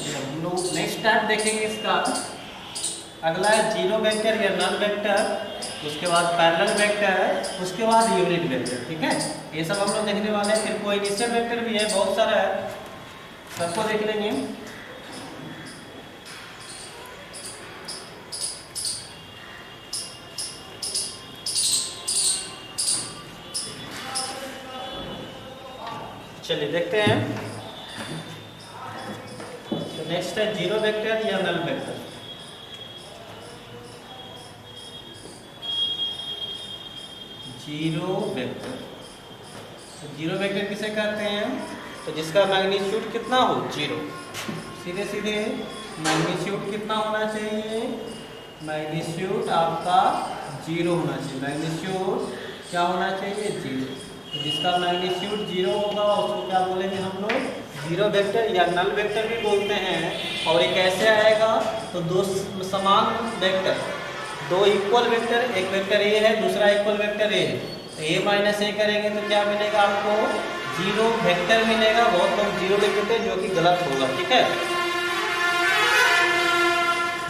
हम लोग नेक्स्ट टाइप देखेंगे इसका। अगला है जीरो वेक्टर या नल वेक्टर, उसके बाद पैरेलल वेक्टर, उसके बाद यूनिट वेक्टर। ठीक है, ये सब हम लोग देखने वाले हैं। फिर कोई इनिशियल वेक्टर भी है, बहुत सारा है, सबको देख लेंगे। चलिए देखते हैं। तो नेक्स्ट है जीरो वेक्टर या नल वेक्टर। जीरो वेक्टर, तो जीरो वेक्टर किसे कहते हैं, तो जिसका मैग्नीट्यूड कितना हो, 0। सीधे सीधे मैग्नीट्यूड कितना होना चाहिए, मैग्नीट्यूड आपका 0 होना चाहिए। मैग्नीट्यूड क्या होना चाहिए, 0। तो जिसका मैग्नीट्यूड 0 होगा उसको क्या बोलेंगे हम लोग, जीरो वेक्टर या नल वेक्टर भी बोलते हैं। और ये कैसे आएगा, तो दो समान वेक्टर, दो इक्वल वेक्टर, एक वेक्टर ए है, दूसरा इक्वल वेक्टर ए है, तो ए माइनस ए करेंगे तो क्या मिलेगा आपको, 0 वेक्टर मिलेगा। बहुत लोग 0 लिख देते हैं जो कि गलत होगा। ठीक है,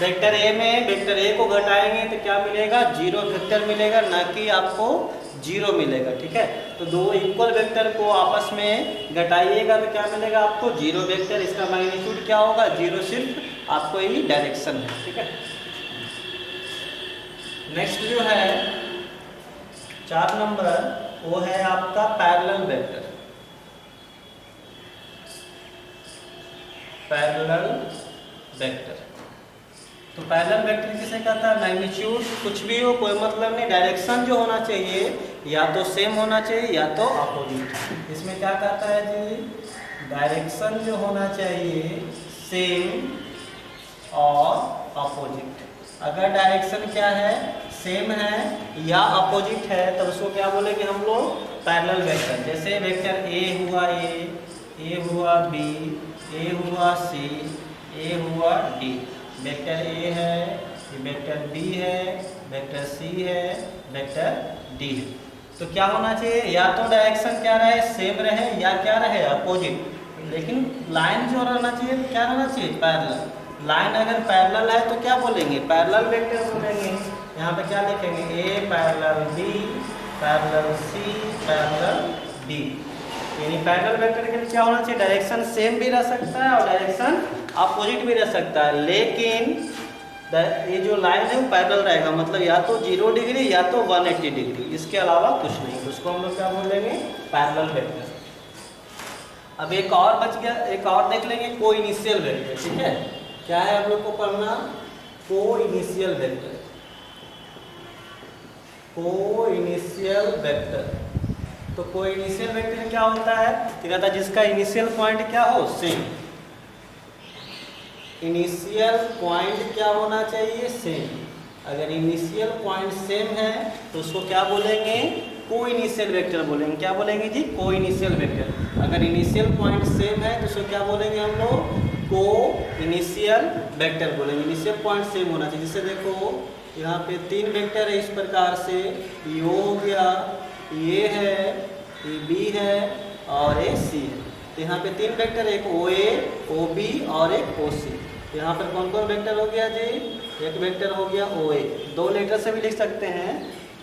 वेक्टर ए में वेक्टर ए को घटाएंगे तो क्या मिलेगा, 0 वेक्टर मिलेगा, ना कि आपको 0 मिलेगा। ठीक है, तो दो इक्वल वेक्टर को आपस में घटाइएगा तो क्या मिलेगा आपको, 0 वेक्टर। इसका मैग्नीट्यूड क्या होगा, 0, सिर्फ आपको यही डायरेक्शन है। ठीक है, नेक्स्ट जो है 4 नंबर, वो है आपका पैरेलल वेक्टर। पैरेलल वेक्टर, तो पैरेलल वेक्टर किसे कहता है, मैग्नीट्यूड कुछ भी हो कोई मतलब नहीं, डायरेक्शन जो होना चाहिए या तो सेम होना चाहिए या तो अपोजिट। इसमें क्या कहता है जी, डायरेक्शन जो होना चाहिए सेम और अपोजिट। अगर डायरेक्शन क्या है, सेम है या अपोजिट है, तो उसको क्या बोलेंगे हम लोग, पैरेलल वेक्टर। जैसे वेक्टर ए हुआ ए हुआ बी, ए हुआ सी, ए हुआ डी। वेक्टर ए है, वेक्टर बी है, वेक्टर सी है, वेक्टर डी है। तो क्या होना चाहिए, या तो डायरेक्शन क्या रहे, सेम रहे, या क्या रहे, अपोजिट। लेकिन लाइन जो रहना चाहिए, क्या रहना चाहिए, पैरेलल। लाइन अगर पैरेलल है तो क्या बोलेंगे, पैरेलल वेक्टर बोलेंगे। यहाँ पे क्या लिखेंगे, A parallel B, parallel C, parallel D. यानी पैरेलल वेक्टर के लिए क्या होना चाहिए, डायरेक्शन सेम भी रह सकता है और डायरेक्शन अपोजिट भी रह सकता है। लेकिन ये जो लाइन है वो पैरेलल रहेगा, मतलब या तो 0 डिग्री या तो 180 डिग्री, इसके अलावा कुछ नहीं। तो उसको हम लोग क्या बोलेंगे, पैरेलल वेक्टर। अब एक और बच गया, एक और देख लेंगे, को इनिशियल वेक्टर। ठीक है, क्या है हम लोग को पढ़ना, को इनिशियल वेक्टर। को इनिशियल वेक्टर, तो को इनिशियल वेक्टर क्या होता है, तो कहता है जिसका इनिशियल पॉइंट क्या हो, सेम। इनिशियल पॉइंट क्या होना चाहिए, सेम। अगर इनिशियल पॉइंट सेम है तो उसको क्या बोलेंगे, को इनिशियल वेक्टर बोलेंगे। क्या बोलेंगे जी, को इनिशियल वेक्टर। अगर इनिशियल पॉइंट सेम है तो उसको क्या बोलेंगे हम लोग, को इनिशियल वेक्टर बोलेंगे। इनिशियल पॉइंट सेम होना चाहिए। जैसे देखो यहाँ पे 3 वेक्टर है इस प्रकार से, ये हो गया, ये है, ये बी है और ये सी है। तो यहाँ पे 3 वेक्टर, एक ओ ए, ओ बी और एक ओ सी। यहाँ पर कौन कौन वेक्टर हो गया जी, एक वेक्टर हो गया ओ ए। 2 लेटर से भी लिख सकते हैं,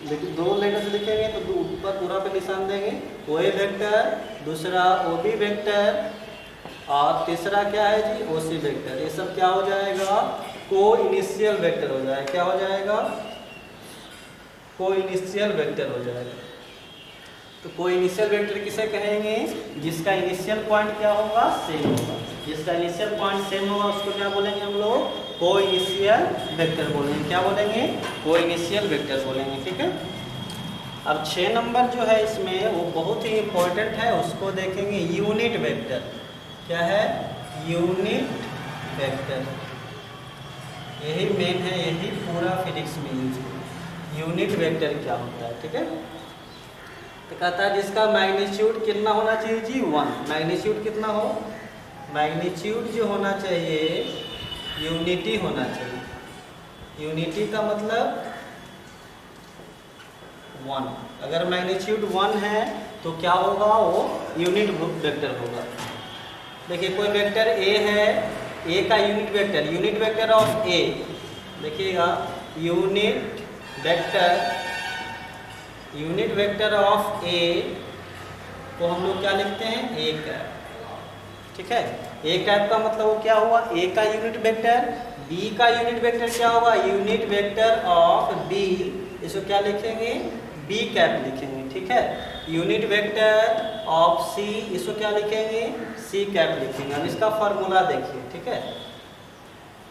लेकिन 2 लेटर से लिखेंगे तो ऊपर पूरा पे निशान देंगे। ओ ए वेक्टर, दूसरा ओ बी वेक्टर और तीसरा क्या है जी, ओ सी वेक्टर। ये सब क्या हो जाएगा, को इनिशियल वेक्टर हो जाएगा। क्या हो जाएगा, को इनिशियल वेक्टर हो जाएगा। तो को इनिशियल वेक्टर किसे कहेंगे, जिसका इनिशियल पॉइंट क्या होगा, सेम होगा। जिसका इनिशियल पॉइंट सेम होगा उसको क्या बोलेंगे हम लोग, को इनिशियल वेक्टर बोलेंगे। क्या बोलेंगे, को इनिशियल वेक्टर बोलेंगे। ठीक है, अब 6 नंबर जो है इसमें वो बहुत ही इम्पोर्टेंट है, उसको देखेंगे, यूनिट वेक्टर। क्या है, यूनिट वेक्टर। यही मेन है, यही पूरा फिजिक्स में यूज है। यूनिट वेक्टर क्या होता है, ठीक है। तो कहता है जिसका मैग्नीट्यूड कितना होना चाहिए जी, 1। मैग्नीट्यूड कितना हो, मैग्नीट्यूड जो होना चाहिए यूनिटी होना चाहिए। यूनिटी का मतलब 1। अगर मैग्नीट्यूड 1 है तो क्या होगा, वो यूनिट वेक्टर होगा। देखिए कोई वेक्टर ए है, ए का यूनिट वेक्टर ऑफ ए, देखिएगा यूनिट वेक्टर ऑफ ए को हम लोग क्या लिखते हैं, ए कैप। ठीक है, ए कैप का मतलब वो क्या हुआ, ए का यूनिट वेक्टर। बी का यूनिट वेक्टर क्या होगा, यूनिट वेक्टर ऑफ बी, इसको क्या लिखेंगे, बी कैप लिखेंगे। ठीक है, यूनिट वेक्टर ऑफ सी, इसको क्या लिखेंगे, सी कैप लिखेंगे। अब इसका फॉर्मूला देखिए। ठीक है,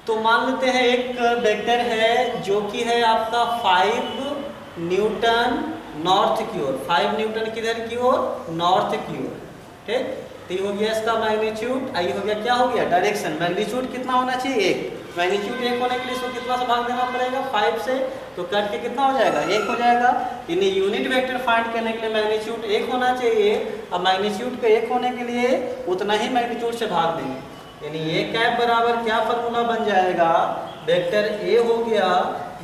तो मान लेते हैं एक वेक्टर है जो कि है आपका 5 न्यूटन नॉर्थ की ओर। 5 न्यूटन किधर की ओर, नॉर्थ की ओर। ठीक, तो ये हो गया इसका मैग्नीट्यूड। ये हो गया, क्या हो गया, डायरेक्शन। मैग्नीट्यूड कितना होना चाहिए, 1। मैग्नीट्यूड 1 होने के लिए इसको कितना से भाग देना पड़ेगा, 5 से। तो कट के कितना हो जाएगा, 1 हो जाएगा। यानी यूनिट वेक्टर फाइंड करने के लिए मैग्नीट्यूड 1 होना चाहिए। अब मैग्नीट्यूड के 1 होने के लिए उतना ही मैग्नीट्यूड से भाग देंगे। यानी ए कैप बराबर क्या फॉर्मूला बन जाएगा, वेक्टर ए हो गया,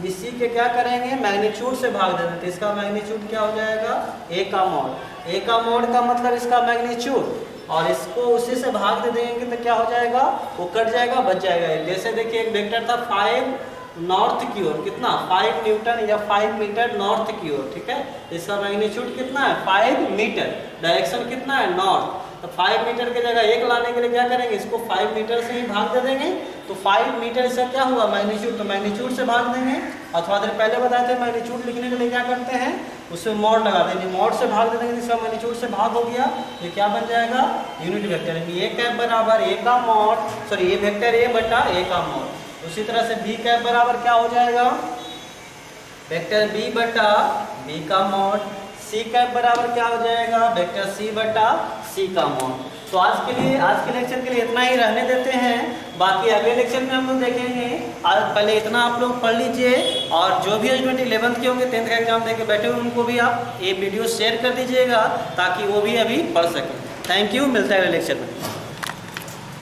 इसी के क्या करेंगे, मैग्नीट्यूड से भाग दे देते। इसका मैग्नीट्यूड क्या हो जाएगा, ए का मॉड। ए का मॉड का मतलब इसका मैग्नीट्यूड, और इसको उसी से भाग दे देंगे तो क्या हो जाएगा, वो कट जाएगा, बच जाएगा। जैसे देखिए एक वेक्टर था 5 नॉर्थ की ओर, कितना, 5 न्यूटन या 5 मीटर नॉर्थ की ओर। ठीक है, इसका मैग्नीट्यूड कितना है, 5 मीटर। डायरेक्शन कितना है, नॉर्थ। तो 5 मीटर की जगह 1 लाने के लिए क्या करेंगे, इसको 5 मीटर से ही भाग दे देंगे। तो 5 मीटर इसका क्या हुआ, मैग्नीट्यूड। तो मैग्नीट्यूड से भाग देंगे। और थोड़ा देर पहले बताए थे मैग्नीट्यूड लिखने के लिए क्या करते हैं, उससे मॉड लगा देंगे। मॉड से भाग दे देंगे, इसका मैग्नीट्यूड से भाग हो गया, ये क्या बन जाएगा, यूनिट वेक्टर। यानी ए कैप बराबर ए का mod, sorry A vector A बटा ए का मॉड। उसी तरह से बी कैप बराबर क्या हो जाएगा, वेक्टर बी बटा बी का मॉड। सी कैप बराबर क्या हो जाएगा, वेक्टर सी बटा सी का अमाउंट। तो आज के लेक्चर के लिए इतना ही रहने देते हैं। बाकी अगले लेक्चर में हम लोग देखेंगे। आज पहले इतना आप लोग पढ़ लीजिए, और जो भी स्टूडेंट 11th के होंगे, 10th का एग्जाम देके बैठे हुए, उनको भी आप ये वीडियो शेयर कर दीजिएगा ताकि वो भी अभी पढ़ सकें। थैंक यू, मिलता है अगले लेक्चर में।